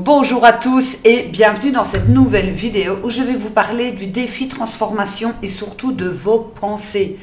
Bonjour à tous et bienvenue dans cette nouvelle vidéo où je vais vous parler du défi transformation et surtout de vos pensées.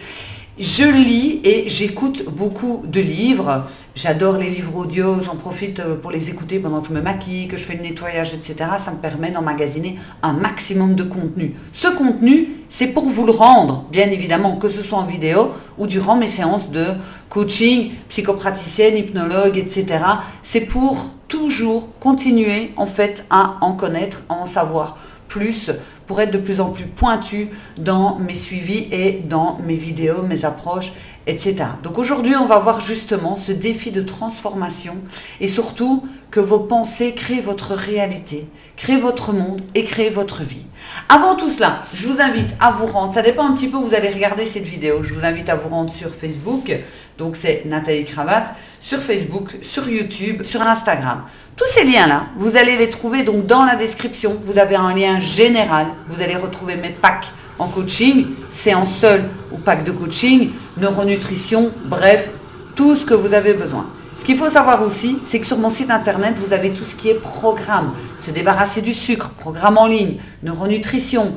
Je lis et j'écoute beaucoup de livres. J'adore les livres audio, j'en profite pour les écouter pendant que je me maquille, que je fais le nettoyage, etc. Ça me permet d'emmagasiner un maximum de contenu. Ce contenu, c'est pour vous le rendre, bien évidemment, que ce soit en vidéo ou durant mes séances de coaching, psychopraticienne, hypnologue, etc. C'est pour toujours continuer en fait à en connaître, à en savoir plus pour être de plus en plus pointu dans mes suivis et dans mes vidéos, mes approches, etc. Donc aujourd'hui, on va voir justement ce défi de transformation et surtout que vos pensées créent votre réalité, créent votre monde et créent votre vie. Avant tout cela, je vous invite à vous rendre, ça dépend un petit peu où vous allez regarder cette vidéo, je vous invite à vous rendre sur Facebook, donc c'est Nathalie Cravatte, sur Facebook, sur YouTube, sur Instagram. Tous ces liens-là, vous allez les trouver donc dans la description. Vous avez un lien général. Vous allez retrouver mes packs en coaching, séance seule ou pack de coaching, neuronutrition, bref, tout ce que vous avez besoin. Ce qu'il faut savoir aussi, c'est que sur mon site internet, vous avez tout ce qui est programme. Se débarrasser du sucre, programme en ligne, neuronutrition,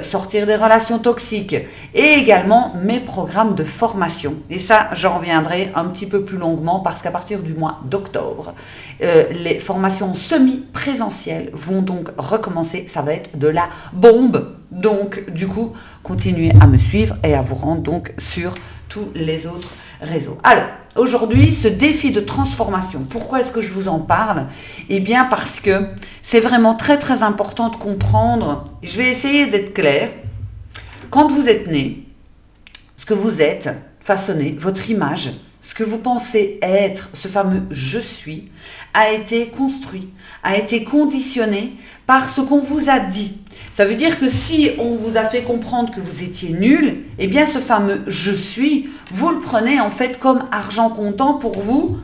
sortir des relations toxiques et également mes programmes de formation. Et ça, j'en reviendrai un petit peu plus longuement parce qu'à partir du mois d'octobre, les formations semi-présentielles vont donc recommencer. Ça va être de la bombe. Donc, du coup, continuez à me suivre et à vous rendre donc sur tous les autres réseaux. Alors, aujourd'hui, ce défi de transformation, pourquoi est-ce que je vous en parle? Eh bien, parce que c'est vraiment très très important de comprendre, je vais essayer d'être claire, quand vous êtes né, ce que vous êtes, façonné, votre image, ce que vous pensez être, ce fameux « je suis », a été construit, a été conditionné par ce qu'on vous a dit. Ça veut dire que si on vous a fait comprendre que vous étiez nul, eh bien ce fameux « je suis », vous le prenez en fait comme argent comptant pour vous,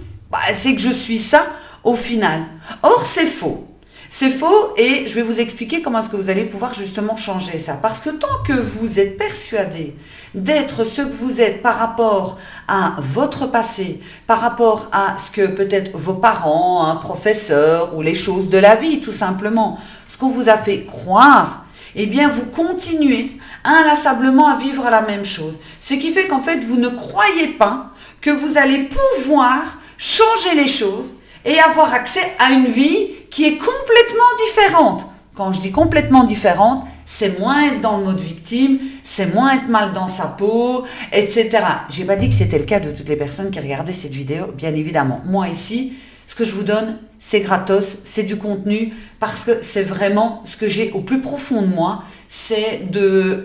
c'est que je suis ça au final. Or c'est faux. C'est faux et je vais vous expliquer comment est-ce que vous allez pouvoir justement changer ça. Parce que tant que vous êtes persuadé d'être ce que vous êtes par rapport à votre passé, par rapport à ce que peut-être vos parents, un professeur ou les choses de la vie tout simplement, ce qu'on vous a fait croire, eh bien vous continuez inlassablement à vivre la même chose. Ce qui fait qu'en fait vous ne croyez pas que vous allez pouvoir changer les choses et avoir accès à une vie qui est complètement différente. Quand je dis complètement différente, c'est moins être dans le mode victime, c'est moins être mal dans sa peau, etc. J'ai pas dit que c'était le cas de toutes les personnes qui regardaient cette vidéo, bien évidemment. Moi ici, ce que je vous donne, c'est gratos, c'est du contenu, parce que c'est vraiment ce que j'ai au plus profond de moi, c'est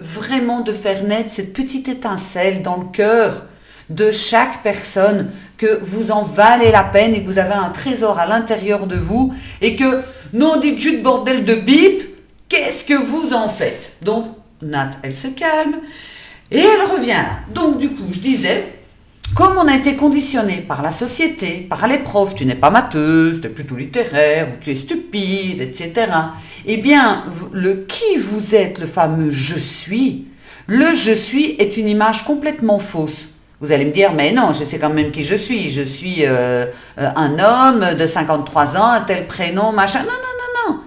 vraiment de faire naître cette petite étincelle dans le cœur de chaque personne, que vous en valez la peine et que vous avez un trésor à l'intérieur de vous et que, non dites juste bordel de bip, qu'est-ce que vous en faites? Donc, Nat, elle se calme et elle revient là. Donc, du coup, je disais, comme on a été conditionné par la société, par les profs, tu n'es pas matheuse, tu es plutôt littéraire, ou tu es stupide, etc. Eh bien, le qui vous êtes, le fameux « je suis », le « je suis » est une image complètement fausse. Vous allez me dire, mais non, je sais quand même qui je suis. Je suis un homme de 53 ans, un tel prénom, machin. Non, non, non, non.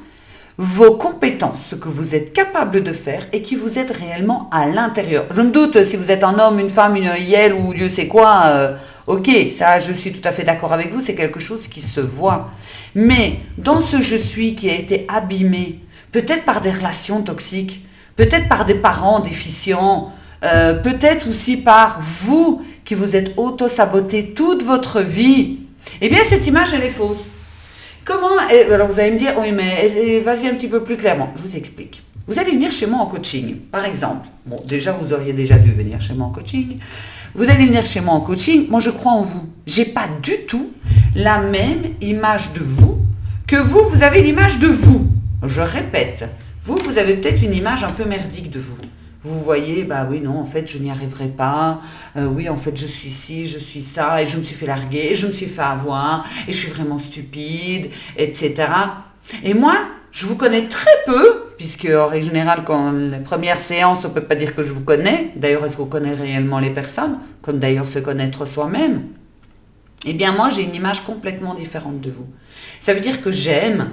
Vos compétences, ce que vous êtes capable de faire et qui vous aide réellement à l'intérieur. Je me doute, si vous êtes un homme, une femme, une IEL ou Dieu sait quoi, ok, ça je suis tout à fait d'accord avec vous, c'est quelque chose qui se voit. Mais dans ce je suis qui a été abîmé, peut-être par des relations toxiques, peut-être par des parents déficients, peut-être aussi par vous qui vous êtes auto-saboté toute votre vie, eh bien cette image elle est fausse. Comment? Alors vous allez me dire, oui mais vas-y un petit peu plus clairement, je vous explique. Vous allez venir chez moi en coaching, par exemple. Bon, déjà vous auriez déjà dû venir chez moi en coaching. Vous allez venir chez moi en coaching, moi je crois en vous. J'ai pas du tout la même image de vous que vous, vous avez l'image de vous. Je répète, vous avez peut-être une image un peu merdique de vous. Vous voyez, bah oui, non, en fait, je n'y arriverai pas. Oui, en fait, je suis ci, je suis ça, et je me suis fait larguer, et je me suis fait avoir, et je suis vraiment stupide, etc. Et moi, je vous connais très peu, puisque en règle générale, quand les premières séances, on ne peut pas dire que je vous connais. D'ailleurs, est-ce qu'on connaît réellement les personnes? Comme d'ailleurs se connaître soi-même. Eh bien, moi, j'ai une image complètement différente de vous. Ça veut dire que j'aime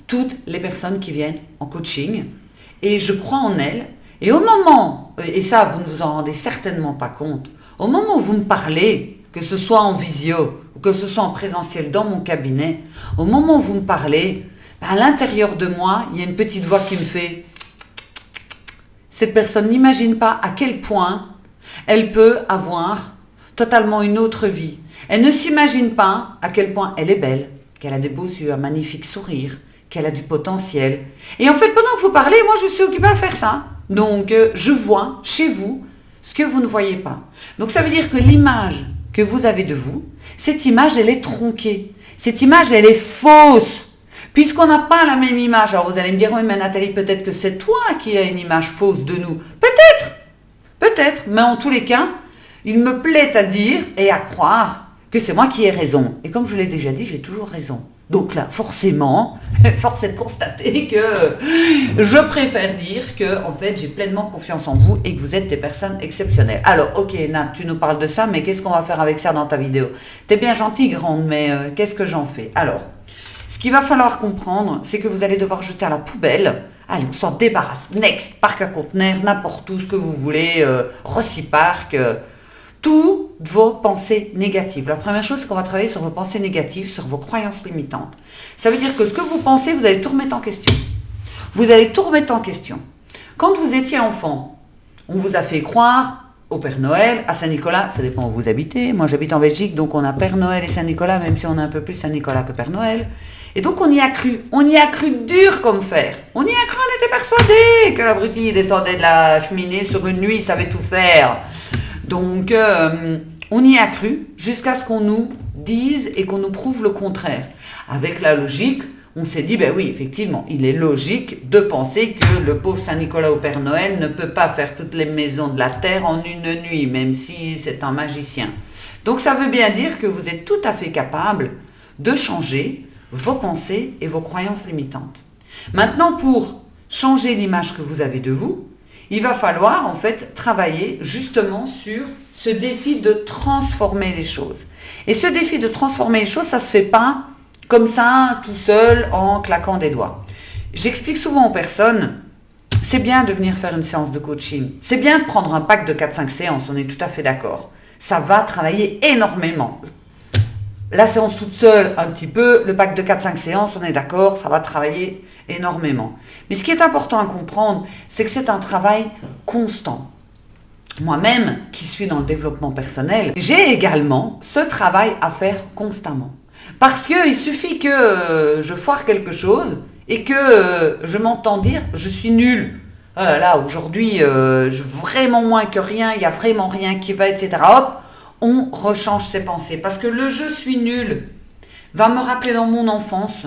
toutes les personnes qui viennent en coaching et je crois en elles. Et au moment, et ça vous ne vous en rendez certainement pas compte, au moment où vous me parlez, que ce soit en visio ou que ce soit en présentiel dans mon cabinet, au moment où vous me parlez, à l'intérieur de moi, il y a une petite voix qui me fait « Cette personne n'imagine pas à quel point elle peut avoir totalement une autre vie. Elle ne s'imagine pas à quel point elle est belle, qu'elle a des beaux yeux, un magnifique sourire, qu'elle a du potentiel. Et en fait, pendant que vous parlez, moi je suis occupée à faire ça. Donc je vois chez vous ce que vous ne voyez pas. Donc ça veut dire que l'image que vous avez de vous, cette image elle est tronquée. Cette image elle est fausse. Puisqu'on n'a pas la même image. Alors vous allez me dire, oui mais Nathalie, peut-être que c'est toi qui as une image fausse de nous. Peut-être, mais en tous les cas, il me plaît à dire et à croire que c'est moi qui ai raison. Et comme je l'ai déjà dit, j'ai toujours raison. Donc là, forcément, force est de constater que je préfère dire que en fait, j'ai pleinement confiance en vous et que vous êtes des personnes exceptionnelles. Alors, ok, Nat, tu nous parles de ça, mais qu'est-ce qu'on va faire avec ça dans ta vidéo? T'es bien gentille, grande, mais qu'est-ce que j'en fais? Alors, ce qu'il va falloir comprendre, c'est que vous allez devoir jeter à la poubelle. Allez, on s'en débarrasse. Next, parc à conteneurs, n'importe où, ce que vous voulez, Rossi Park, toutes vos pensées négatives. La première chose, c'est qu'on va travailler sur vos pensées négatives, sur vos croyances limitantes. Ça veut dire que ce que vous pensez, vous allez tout remettre en question. Vous allez tout remettre en question. Quand vous étiez enfant, on vous a fait croire au Père Noël, à Saint-Nicolas, ça dépend où vous habitez. Moi, j'habite en Belgique, donc on a Père Noël et Saint-Nicolas, même si on a un peu plus Saint-Nicolas que Père Noël. Et donc, on y a cru. On y a cru dur comme fer. On y a cru, on était persuadé que l'abruti descendait de la cheminée sur une nuit, il savait tout faire. Donc, on y a cru jusqu'à ce qu'on nous dise et qu'on nous prouve le contraire. Avec la logique, on s'est dit, ben oui, effectivement, il est logique de penser que le pauvre Saint-Nicolas au Père Noël ne peut pas faire toutes les maisons de la terre en une nuit, même si c'est un magicien. Donc, ça veut bien dire que vous êtes tout à fait capable de changer vos pensées et vos croyances limitantes. Maintenant, pour changer l'image que vous avez de vous, il va falloir en fait travailler justement sur ce défi de transformer les choses. Et ce défi de transformer les choses, ça ne se fait pas comme ça, tout seul, en claquant des doigts. J'explique souvent aux personnes, c'est bien de venir faire une séance de coaching. C'est bien de prendre un pack de 4-5 séances, on est tout à fait d'accord. Ça va travailler énormément. La séance toute seule, un petit peu. Le pack de 4-5 séances, on est d'accord, ça va travailler énormément. Mais ce qui est important à comprendre, c'est que c'est un travail constant. Moi-même, qui suis dans le développement personnel, j'ai également ce travail à faire constamment. Parce qu'il suffit que je foire quelque chose et que je m'entends dire « je suis nul ». Oh là là, aujourd'hui, vraiment moins que rien, il n'y a vraiment rien qui va, etc. Hop, on rechange ses pensées. Parce que le « je suis nul » va me rappeler dans mon enfance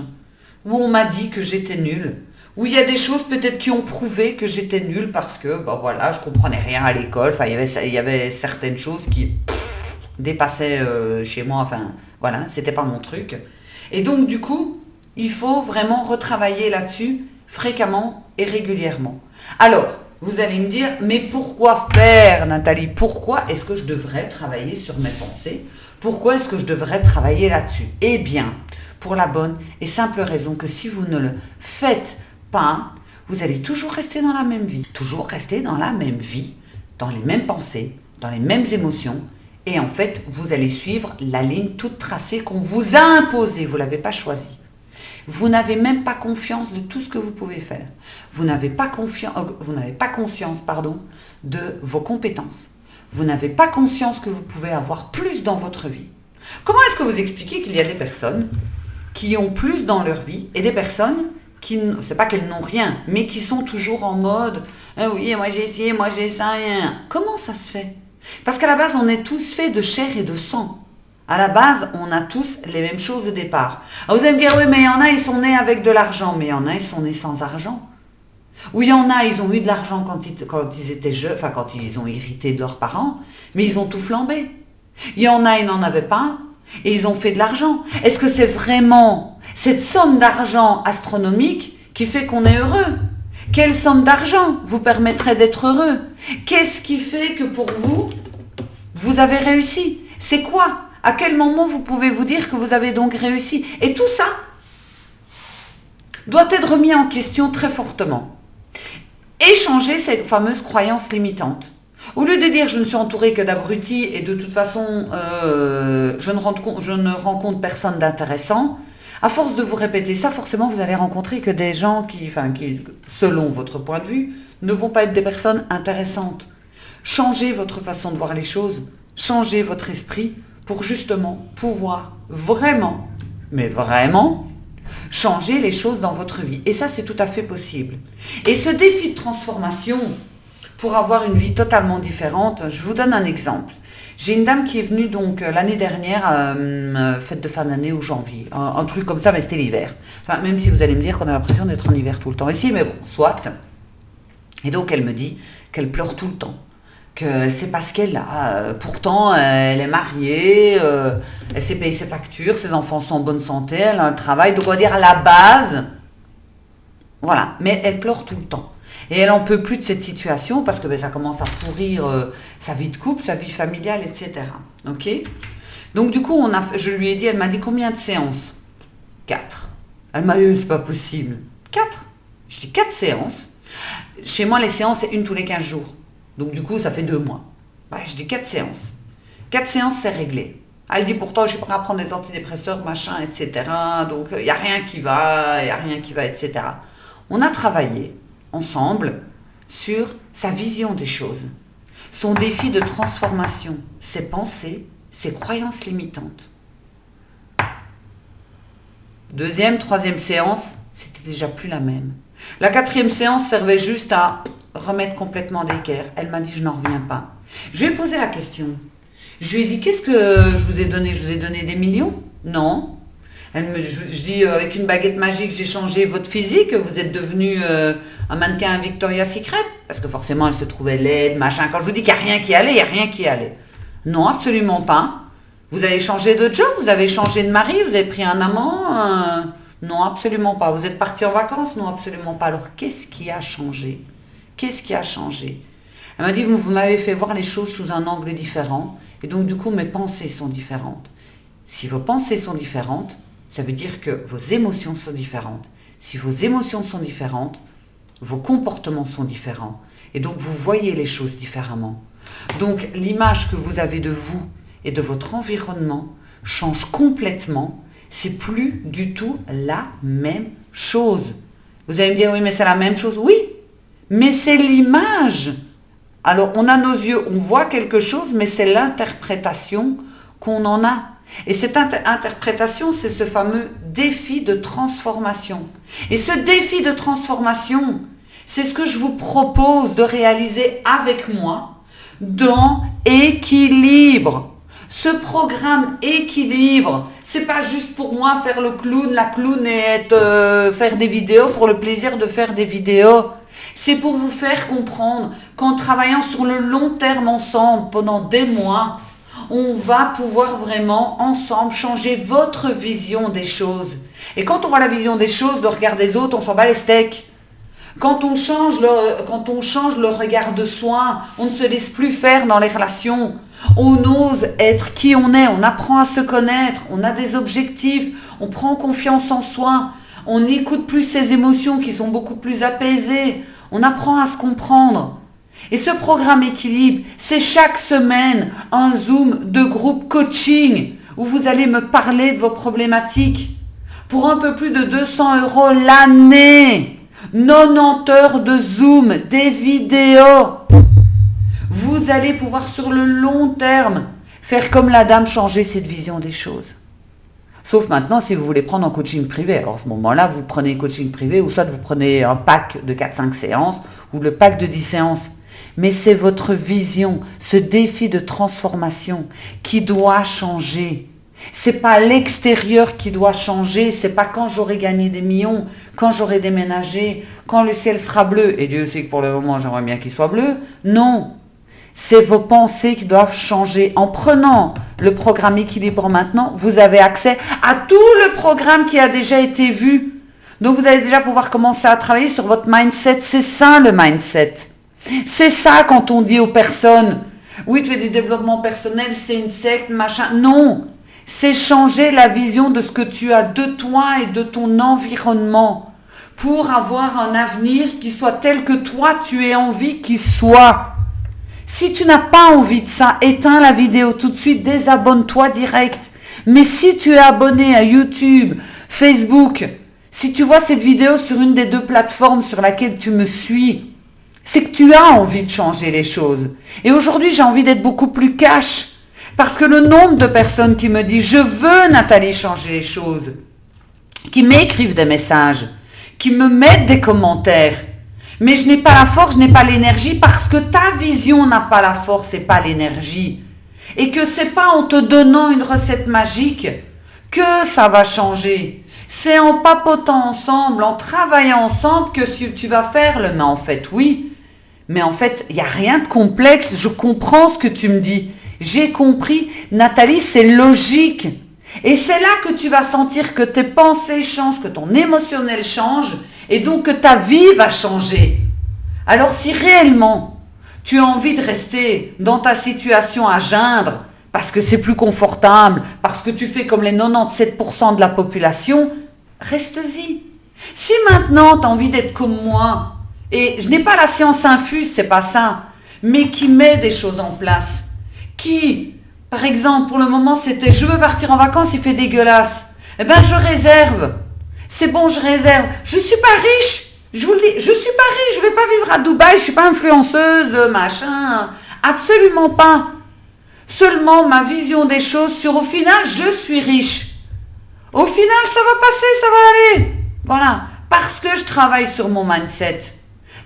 où on m'a dit que j'étais nul, où il y a des choses peut-être qui ont prouvé que j'étais nul parce que, ben voilà, je comprenais rien à l'école, enfin, il y avait certaines choses qui dépassaient chez moi, enfin, voilà, c'était pas mon truc. Et donc, du coup, il faut vraiment retravailler là-dessus fréquemment et régulièrement. Alors, vous allez me dire, mais pourquoi faire, Nathalie? Pourquoi est-ce que je devrais travailler sur mes pensées? Pourquoi est-ce que je devrais travailler là-dessus? Eh bien, pour la bonne et simple raison que si vous ne le faites pas, vous allez toujours rester dans la même vie. Toujours rester dans la même vie, dans les mêmes pensées, dans les mêmes émotions. Et en fait, vous allez suivre la ligne toute tracée qu'on vous a imposée. Vous ne l'avez pas choisie. Vous n'avez même pas confiance de tout ce que vous pouvez faire. Vous n'avez pas conscience, de vos compétences. Vous n'avez pas conscience que vous pouvez avoir plus dans votre vie. Comment est-ce que vous expliquez qu'il y a des personnes qui ont plus dans leur vie et des personnes qui, c'est pas qu'elles n'ont rien, mais qui sont toujours en mode ah oui, moi j'ai essayé, moi j'ai ça, rien. Comment ça se fait? Parce qu'à la base, on est tous faits de chair et de sang. À la base, on a tous les mêmes choses au départ. Alors vous allez me dire, oui, mais il y en a, ils sont nés avec de l'argent, mais il y en a, ils sont nés sans argent. Ou il y en a, ils ont eu de l'argent quand ils étaient jeunes, enfin quand ils ont hérité de leurs parents, mais ils ont tout flambé. Il y en a, ils n'en avaient pas, et ils ont fait de l'argent. Est-ce que c'est vraiment cette somme d'argent astronomique qui fait qu'on est heureux? Quelle somme d'argent vous permettrait d'être heureux? Qu'est-ce qui fait que pour vous, vous avez réussi? C'est quoi? À quel moment vous pouvez vous dire que vous avez donc réussi? Et tout ça, doit être remis en question très fortement. Et changer cette fameuse croyance limitante. Au lieu de dire je ne suis entouré que d'abrutis et de toute façon je ne rencontre personne d'intéressant, à force de vous répéter ça, forcément vous allez rencontrer que des gens qui, selon votre point de vue, ne vont pas être des personnes intéressantes. Changez votre façon de voir les choses, changez votre esprit pour justement pouvoir vraiment, mais vraiment, changer les choses dans votre vie. Et ça, c'est tout à fait possible. Et ce défi de transformation, pour avoir une vie totalement différente, je vous donne un exemple. J'ai une dame qui est venue donc l'année dernière, fête de fin d'année ou janvier, un truc comme ça, mais c'était l'hiver. Enfin, même si vous allez me dire qu'on a l'impression d'être en hiver tout le temps ici, mais bon, soit. Et donc elle me dit qu'elle pleure tout le temps, qu'elle ne sait pas ce qu'elle a. Pourtant, elle est mariée, elle sait payer ses factures, ses enfants sont en bonne santé, elle a un travail, donc on va dire à la base. Voilà, mais elle pleure tout le temps. Et elle n'en peut plus de cette situation parce que ça commence à pourrir sa vie de couple, sa vie familiale, etc. Ok. Donc du coup, je lui ai dit, elle m'a dit combien de séances? 4. Elle m'a dit, c'est pas possible. 4. Je dis 4 séances. Chez moi, les séances, c'est une tous les 15 jours. Donc du coup, ça fait 2 mois. Ouais, je dis 4 séances. 4 séances, c'est réglé. Elle dit pourtant, je suis prête à prendre des antidépresseurs, machin, etc. Donc il n'y a rien qui va, etc. On a travaillé ensemble sur sa vision des choses, son défi de transformation, ses pensées, ses croyances limitantes. 2e, 3e séance, c'était déjà plus la même. La 4e séance servait juste à remettre complètement d'équerre. Elle m'a dit, je n'en reviens pas. Je lui ai posé la question. Je lui ai dit, qu'est-ce que je vous ai donné? Je vous ai donné des millions? Non. Je dis, avec une baguette magique, j'ai changé votre physique, vous êtes devenu un mannequin à Victoria's Secret, parce que forcément, elle se trouvait laide, machin. Quand je vous dis qu'il n'y a rien qui allait, il n'y a rien qui allait. Non, absolument pas. Vous avez changé de job, vous avez changé de mari, vous avez pris un amant. Non, absolument pas. Vous êtes parti en vacances? Non, absolument pas. Alors, qu'est-ce qui a changé? Qu'est-ce qui a changé? Elle m'a dit, vous m'avez fait voir les choses sous un angle différent, et donc, du coup, mes pensées sont différentes. Si vos pensées sont différentes, ça veut dire que vos émotions sont différentes. Si vos émotions sont différentes, vos comportements sont différents. Et donc, vous voyez les choses différemment. Donc, l'image que vous avez de vous et de votre environnement change complètement. C'est plus du tout la même chose. Vous allez me dire, oui, mais c'est la même chose. Oui, mais c'est l'image. Alors, on a nos yeux, on voit quelque chose, mais c'est l'interprétation qu'on en a. Et cette interprétation, c'est ce fameux défi de transformation. Et ce défi de transformation, c'est ce que je vous propose de réaliser avec moi dans Équilibre. Ce programme Équilibre, c'est pas juste pour moi faire le clown, la clown et faire des vidéos pour le plaisir de faire des vidéos. C'est pour vous faire comprendre qu'en travaillant sur le long terme ensemble pendant des mois, on va pouvoir vraiment ensemble changer votre vision des choses. Et quand on voit la vision des choses, le regard des autres, on s'en bat les steaks. Quand on change le regard de soi, on ne se laisse plus faire dans les relations. On ose être qui on est, on apprend à se connaître, on a des objectifs, on prend confiance en soi, on n'écoute plus ses émotions qui sont beaucoup plus apaisées, on apprend à se comprendre. Et ce programme Équilibre, c'est chaque semaine un Zoom de groupe coaching où vous allez me parler de vos problématiques. Pour un peu plus de 200 € l'année, 90 heures de Zoom, des vidéos. Vous allez pouvoir sur le long terme faire comme la dame, changer cette vision des choses. Sauf maintenant si vous voulez prendre en coaching privé. Alors à ce moment-là, vous prenez coaching privé ou soit vous prenez un pack de 4-5 séances ou le pack de 10 séances. Mais c'est votre vision, ce défi de transformation qui doit changer. C'est pas l'extérieur qui doit changer, c'est pas quand j'aurai gagné des millions, quand j'aurai déménagé, quand le ciel sera bleu, et Dieu sait que pour le moment j'aimerais bien qu'il soit bleu. Non, c'est vos pensées qui doivent changer. En prenant le programme Équilibre maintenant, vous avez accès à tout le programme qui a déjà été vu. Donc vous allez déjà pouvoir commencer à travailler sur votre mindset, c'est ça le mindset. C'est ça quand on dit aux personnes, oui tu fais du développement personnel, c'est une secte, machin. Non, c'est changer la vision de ce que tu as de toi et de ton environnement pour avoir un avenir qui soit tel que toi tu aies envie qu'il soit. Si tu n'as pas envie de ça, éteins la vidéo tout de suite, désabonne-toi direct. Mais si tu es abonné à YouTube, Facebook, si tu vois cette vidéo sur une des deux plateformes sur laquelle tu me suis, c'est que tu as envie de changer les choses. Et aujourd'hui, j'ai envie d'être beaucoup plus cash. Parce que le nombre de personnes qui me disent « Je veux, Nathalie, changer les choses », qui m'écrivent des messages, qui me mettent des commentaires, mais je n'ai pas la force, je n'ai pas l'énergie parce que ta vision n'a pas la force et pas l'énergie. Et que c'est pas en te donnant une recette magique que ça va changer. C'est en papotant ensemble, en travaillant ensemble que tu vas faire le... Mais en fait, oui. Mais en fait, il n'y a rien de complexe. Je comprends ce que tu me dis. J'ai compris. Nathalie, c'est logique. Et c'est là que tu vas sentir que tes pensées changent, que ton émotionnel change et donc que ta vie va changer. Alors si réellement tu as envie de rester dans ta situation à geindre parce que c'est plus confortable, parce que tu fais comme les 97% de la population, reste-y. Si maintenant tu as envie d'être comme moi, et je n'ai pas la science infuse, c'est pas ça, mais qui met des choses en place, qui... Par exemple, pour le moment, c'était « Je veux partir en vacances, il fait dégueulasse. » Eh bien, je réserve. C'est bon, je réserve. Je ne suis pas riche. Je vous le dis, je ne suis pas riche. Je ne vais pas vivre à Dubaï. Je ne suis pas influenceuse, machin. Absolument pas. Seulement, ma vision des choses sur au final, je suis riche. Au final, ça va passer, ça va aller. Voilà. Parce que je travaille sur mon mindset.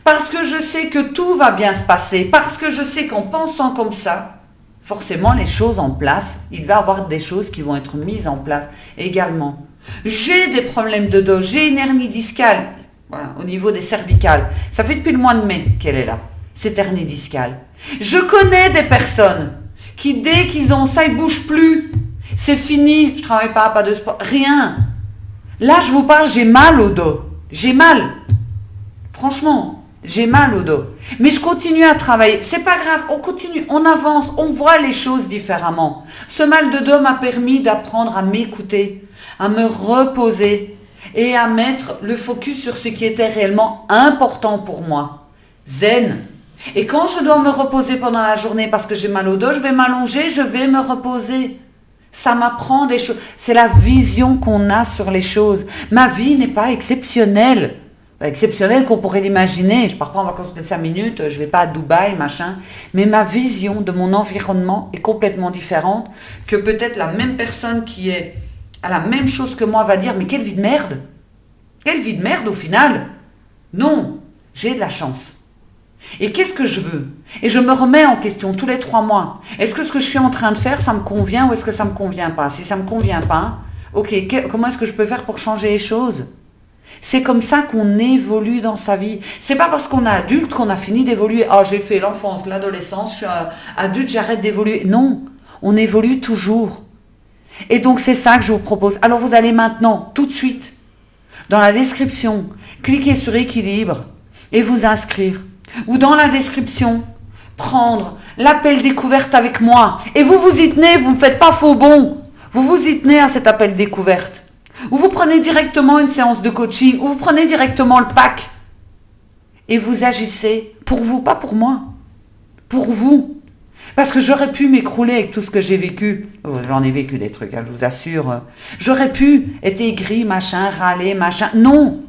Parce que je sais que tout va bien se passer. Parce que je sais qu'en pensant comme ça, forcément, les choses en place, il va y avoir des choses qui vont être mises en place également. J'ai des problèmes de dos, j'ai une hernie discale, voilà, au niveau des cervicales. Ça fait depuis le mois de mai qu'elle est là, cette hernie discale. Je connais des personnes qui, dès qu'ils ont ça, ils ne bougent plus. C'est fini, je ne travaille pas de sport, rien. Là, je vous parle, j'ai mal au dos. J'ai mal. Franchement. J'ai mal au dos. Mais je continue à travailler. C'est pas grave, on continue, on avance, on voit les choses différemment. Ce mal de dos m'a permis d'apprendre à m'écouter, à me reposer et à mettre le focus sur ce qui était réellement important pour moi. Zen. Et quand je dois me reposer pendant la journée parce que j'ai mal au dos, je vais m'allonger, je vais me reposer. Ça m'apprend des choses. C'est la vision qu'on a sur les choses. Ma vie n'est pas exceptionnelle. Exceptionnel qu'on pourrait l'imaginer, je pars pas en vacances de 5 minutes, je vais pas à Dubaï, machin, mais ma vision de mon environnement est complètement différente que peut-être la même personne qui est à la même chose que moi va dire, mais quelle vie de merde! Quelle vie de merde au final! Non, j'ai de la chance. Et qu'est-ce que je veux? Et je me remets en question tous les 3 mois. Est-ce que ce que je suis en train de faire, ça me convient ou est-ce que ça me convient pas? Si ça me convient pas, ok, comment est-ce que je peux faire pour changer les choses? C'est comme ça qu'on évolue dans sa vie. C'est pas parce qu'on est adulte qu'on a fini d'évoluer. Ah, j'ai fait l'enfance, l'adolescence, je suis adulte, j'arrête d'évoluer. Non, on évolue toujours. Et donc c'est ça que je vous propose. Alors vous allez maintenant, tout de suite, dans la description, cliquer sur équilibre et vous inscrire. Ou dans la description, prendre l'appel découverte avec moi. Et vous vous y tenez, vous ne faites pas faux bon. Vous vous y tenez à cet appel découverte. Ou vous prenez directement une séance de coaching, ou vous prenez directement le pack. Et vous agissez pour vous, pas pour moi. Pour vous. Parce que j'aurais pu m'écrouler avec tout ce que j'ai vécu. Oh, j'en ai vécu des trucs, hein, je vous assure. J'aurais pu être aigri, machin, râler, machin. Non.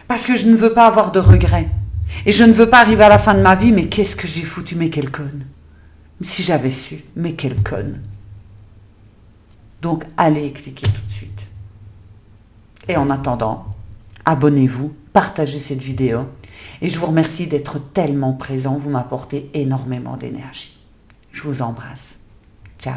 Parce que je ne veux pas avoir de regrets. Et je ne veux pas arriver à la fin de ma vie, mais qu'est-ce que j'ai foutu, mais quelle conne. Si j'avais su, mais quelle conne. Donc, allez cliquer tout de suite. Et en attendant, abonnez-vous, partagez cette vidéo. Et je vous remercie d'être tellement présent. Vous m'apportez énormément d'énergie. Je vous embrasse. Ciao.